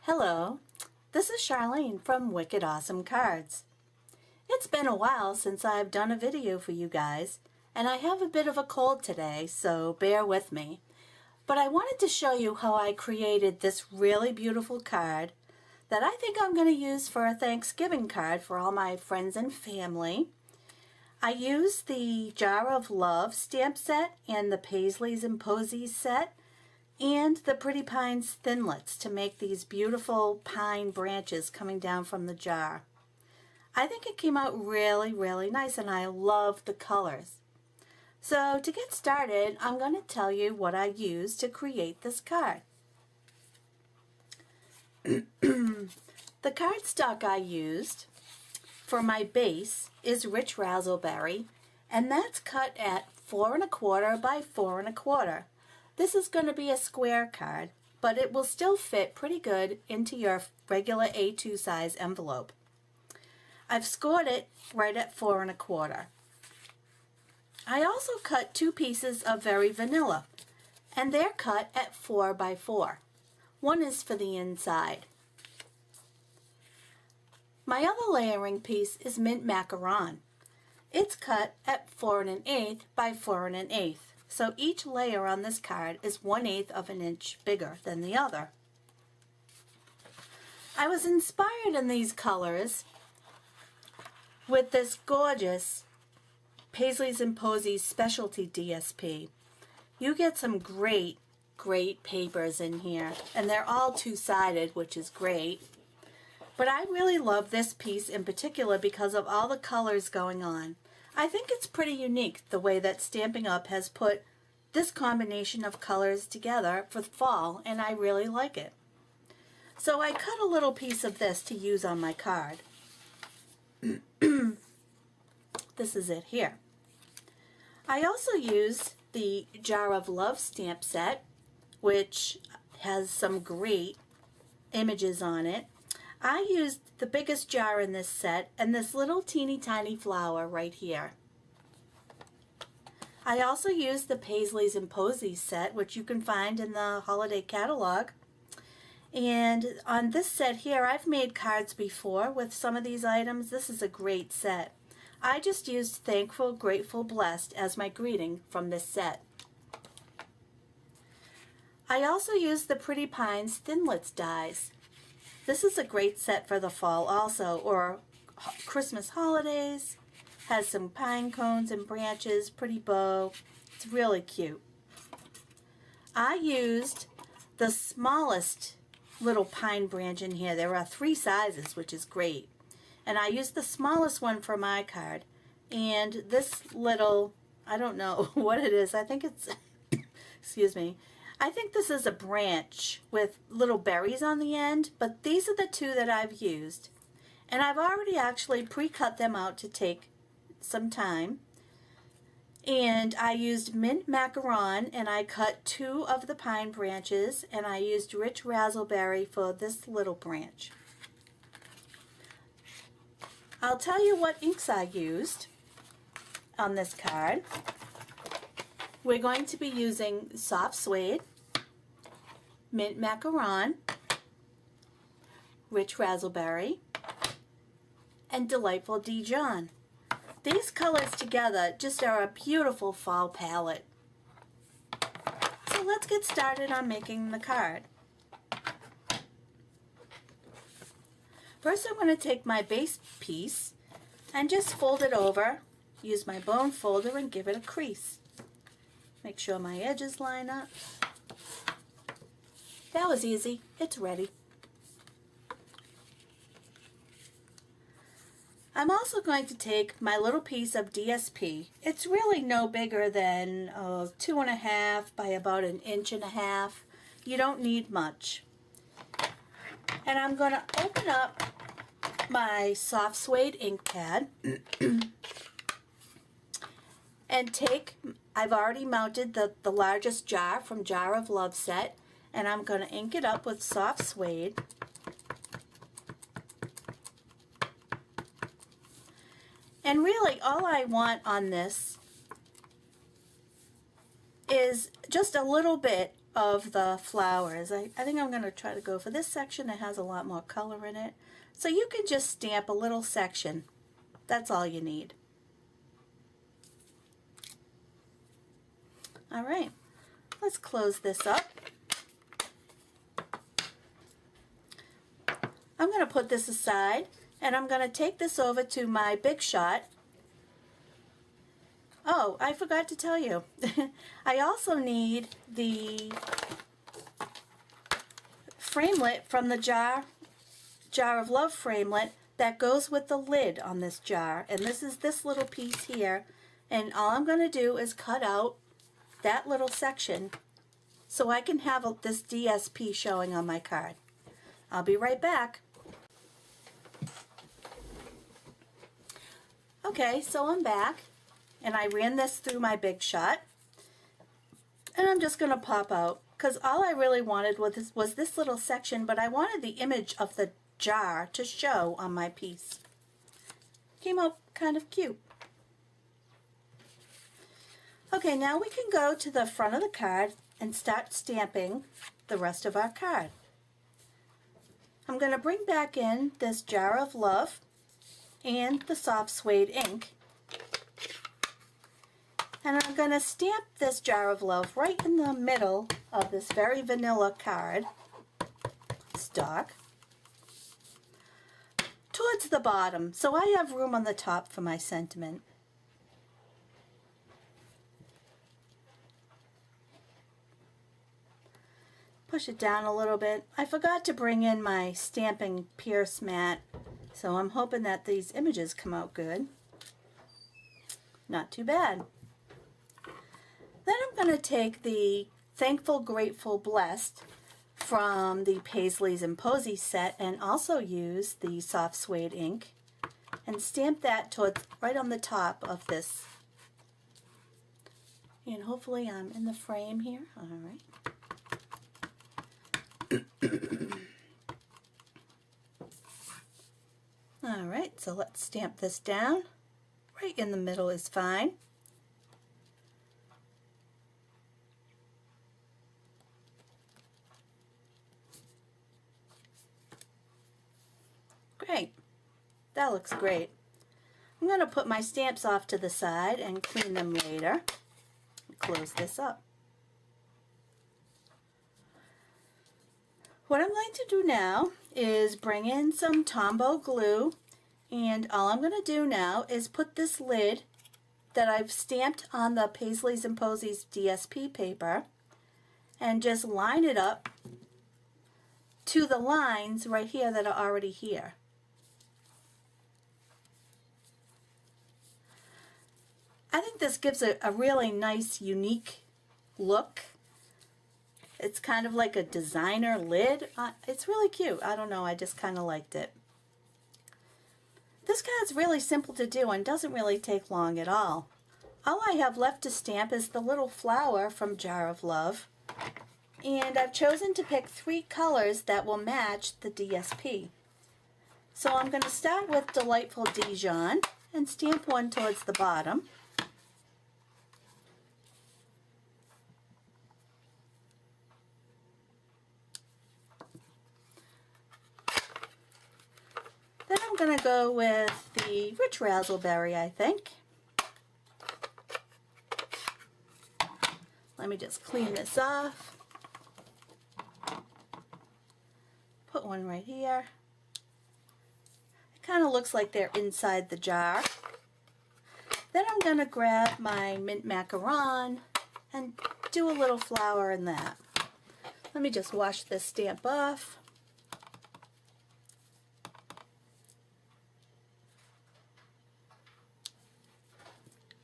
Hello, this is Charlene from Wicked Awesome Cards. It's been a while since I've done a video for you guys, and I have a bit of a cold today, so bear with me. But I wanted to show you how I created this really beautiful card that I think I'm going to use for a Thanksgiving card for all my friends and family. I used the Jar of Love stamp set and the Paisleys and Posies set and the Pretty Pines Thinlits to make these beautiful pine branches coming down from the jar. I think it came out really nice, and I love the colors. So to get started, I'm going to tell you what I used to create this card. The cardstock I used for my base is rich razzleberry, and that's cut at 4 1/4 by 4 1/4. This is going to be a square card, but it will still fit pretty good into your regular A2 size envelope. I've scored it right at 4 1/4. I also cut 2 pieces of Very Vanilla, and they're cut at 4 by 4. One is for the inside. My other layering piece is Mint Macaron. It's cut at 4 1/8 by 4 1/8. So each layer on this card is 1/8 of an inch bigger than the other. I was inspired in these colors with this gorgeous Paisleys and Posies Specialty DSP. You get some great papers in here, and they're all two-sided, which is great. But I really love this piece in particular because of all the colors going on. I think it's pretty unique the way that Stampin' Up! Has put this combination of colors together for fall, and I really like it. So I cut a little piece of this to use on my card. This is it here. I also used the Jar of Love stamp set, which has some great images on it. I used the biggest jar in this set and this little teeny tiny flower right here. I also used the Paisleys and Posies set, which you can find in the holiday catalog. And on this set here, I've made cards before with some of these items. This is a great set. I just used Thankful, Grateful, Blessed as my greeting from this set. I also used the Pretty Pines Thinlits dies. This is a great set for the fall also, or Christmas holidays. Has some pine cones and branches, pretty bow. It's really cute. I used the smallest little pine branch in here. There are 3 sizes, which is great. And I used the smallest one for my card. And this little, I don't know what it is. I think it's, excuse me. I think this is a branch with little berries on the end, but these are the 2 that I've used. And I've already actually pre-cut them out to take some time. And I used Mint Macaron, and I cut 2 of the pine branches, and I used rich razzleberry for this little branch. I'll tell you what inks I used on this card. We're going to be using Soft Suede, Mint Macaron, Rich Razzleberry, and Delightful Dijon. These colors together just are a beautiful fall palette. So let's get started on making the card. First, I'm going to take my base piece and just fold it over, use my bone folder, and give it a crease. Make sure my edges line up. That was easy. It's ready. I'm also going to take my little piece of DSP. It's really no bigger than 2 1/2 by about 1 1/2 inches. You don't need much. And I'm going to open up my Soft Suede ink pad and take, I've already mounted the largest jar from Jar of Love set, and I'm going to ink it up with Soft Suede. And really all I want on this is just a little bit of the flowers. I think I'm going to try to go for this section that has a lot more color in it. So you can just stamp a little section. That's all you need. All right, let's close this up. I'm going to put this aside, and I'm going to take this over to my Big Shot. Oh, I forgot to tell you. I also need the framelit from the Jar of Love framelit that goes with the lid on this jar. And this is this little piece here. And all I'm going to do is cut out that little section so I can have this DSP showing on my card. I'll be right back. Okay, so I'm back, and I ran this through my Big Shot, and I'm just going to pop out, because all I really wanted was this little section, but I wanted the image of the jar to show on my piece. Came out kind of cute. Okay, now we can go to the front of the card and start stamping the rest of our card. I'm going to bring back in this Jar of Love and the soft suede ink. And I'm going to stamp this Jar of Love right in the middle of this very vanilla card stock towards the bottom, so I have room on the top for my sentiment. Push it down a little bit. I forgot to bring in my stamping pierce mat, so I'm hoping that these images come out good. Not too bad. Then I'm going to take the Thankful, Grateful, Blessed from the Paisleys and Posies set and also use the soft suede ink and stamp that towards right on the top of this. And hopefully I'm in the frame here. All right. Alright, so let's stamp this down. Right in the middle is fine. Great. That looks great. I'm going to put my stamps off to the side and clean them later. Close this up. What I'm going to do now is bring in some Tombow glue, and all I'm going to do now is put this lid that I've stamped on the Paisleys and Posies DSP paper and just line it up to the lines right here that are already here. I think this gives a really nice, unique look. It's kind of like a designer lid. It's really cute. I don't know, I just kind of liked it. This card's really simple to do and doesn't really take long at all. All I have left to stamp is the little flower from Jar of Love. And I've chosen to pick 3 colors that will match the DSP. So I'm going to start with Delightful Dijon and stamp one towards the bottom. Then I'm going to go with the Rich Razzleberry, I think. Let me just clean this off. Put one right here. It kind of looks like they're inside the jar. Then I'm going to grab my mint macaron and do a little flower in that. Let me just wash this stamp off.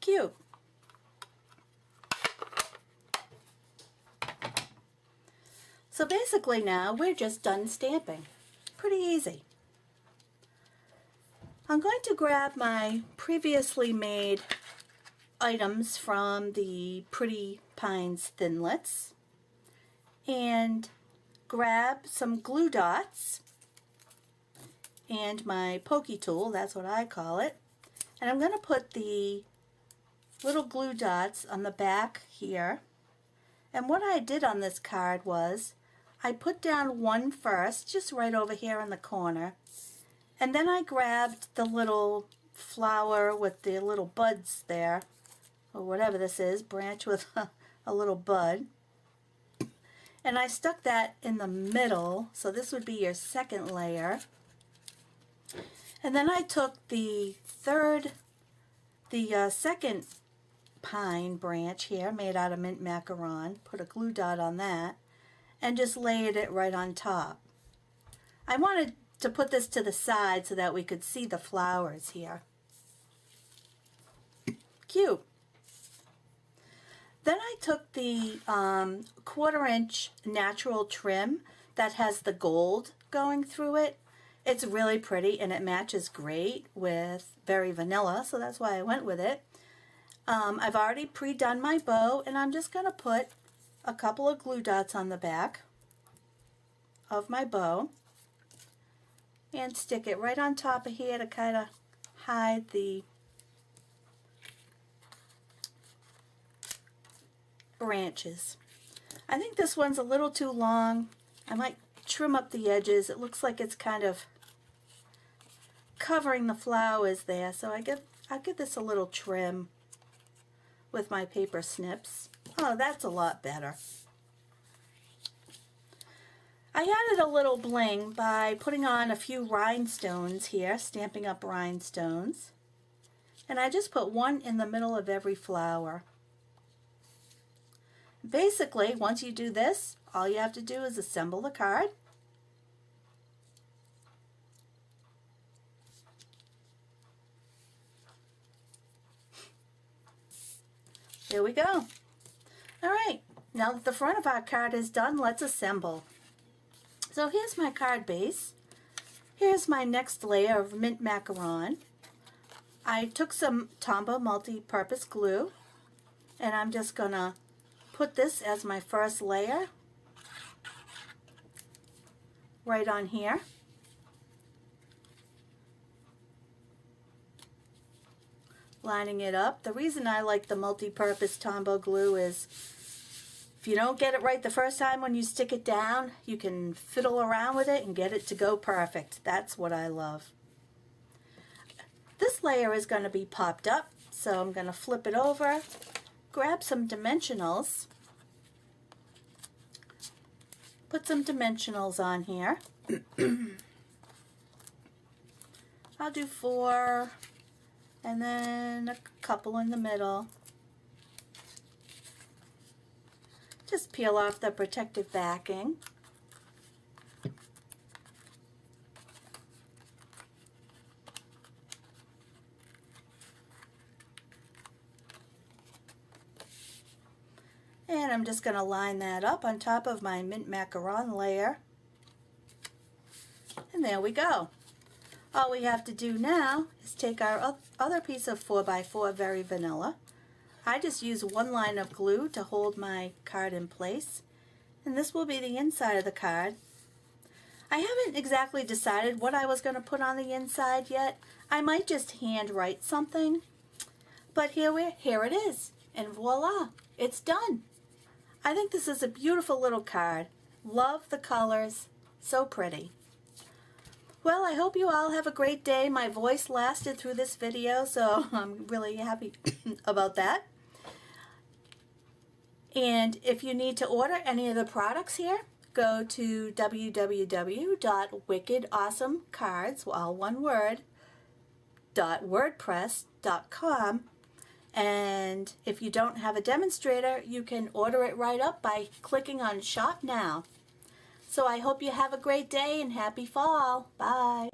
Cute. So basically now we're just done stamping. Pretty easy. I'm going to grab my previously made items from the Pretty Pines Thinlits and grab some glue dots and my pokey tool, that's what I call it, and I'm going to put the little glue dots on the back here And what I did on this card was I put down one first, just right over here in the corner, and then I grabbed the little flower with the little buds there, or whatever this is, branch with a little bud, and I stuck that in the middle, so this would be your second layer. And then I took the second pine branch here, made out of mint macaron, put a glue dot on that, and just laid it right on top. I wanted to put this to the side so that we could see the flowers here. Cute. Then I took the 1/4 inch natural trim that has the gold going through it. It's really pretty and it matches great with Berry Vanilla, so that's why I went with it. I've already pre-done my bow, and I'm just going to put a couple of glue dots on the back of my bow and stick it right on top of here to kind of hide the branches. I think this one's a little too long. I might trim up the edges. It looks like it's kind of covering the flowers there, so I'll give this a little trim with my paper snips. Oh, that's a lot better. I added a little bling by putting on a few rhinestones here, Stampin' Up! Rhinestones. And I just put one in the middle of every flower. Basically, once you do this, all you have to do is assemble the card. There we go. All right, now that the front of our card is done, let's assemble. So here's my card base. Here's my next layer of mint macaron. I took some Tombow multi-purpose glue, and I'm just gonna put this as my first layer right on here. Lining it up. The reason I like the multi-purpose Tombow glue is if you don't get it right the first time when you stick it down, you can fiddle around with it and get it to go perfect. That's what I love. This layer is going to be popped up, so I'm going to flip it over, grab some dimensionals, put some dimensionals on here. I'll do 4 and then a couple in the middle. Just peel off the protective backing. And I'm just going to line that up on top of my mint macaron layer. And there we go. All we have to do now is take our other piece of 4x4 Berry Vanilla. I just use one line of glue to hold my card in place, and this will be the inside of the card. I haven't exactly decided what I was going to put on the inside yet. I might just hand write something, but here it is, and voila, it's done. I think this is a beautiful little card. Love the colors, so pretty. Well, I hope you all have a great day. My voice lasted through this video, so I'm really happy about that. And if you need to order any of the products here, go to www.wickedawesomecards, all one word, .wordpress.com. And if you don't have a demonstrator, you can order it right up by clicking on Shop Now. So I hope you have a great day and happy fall. Bye.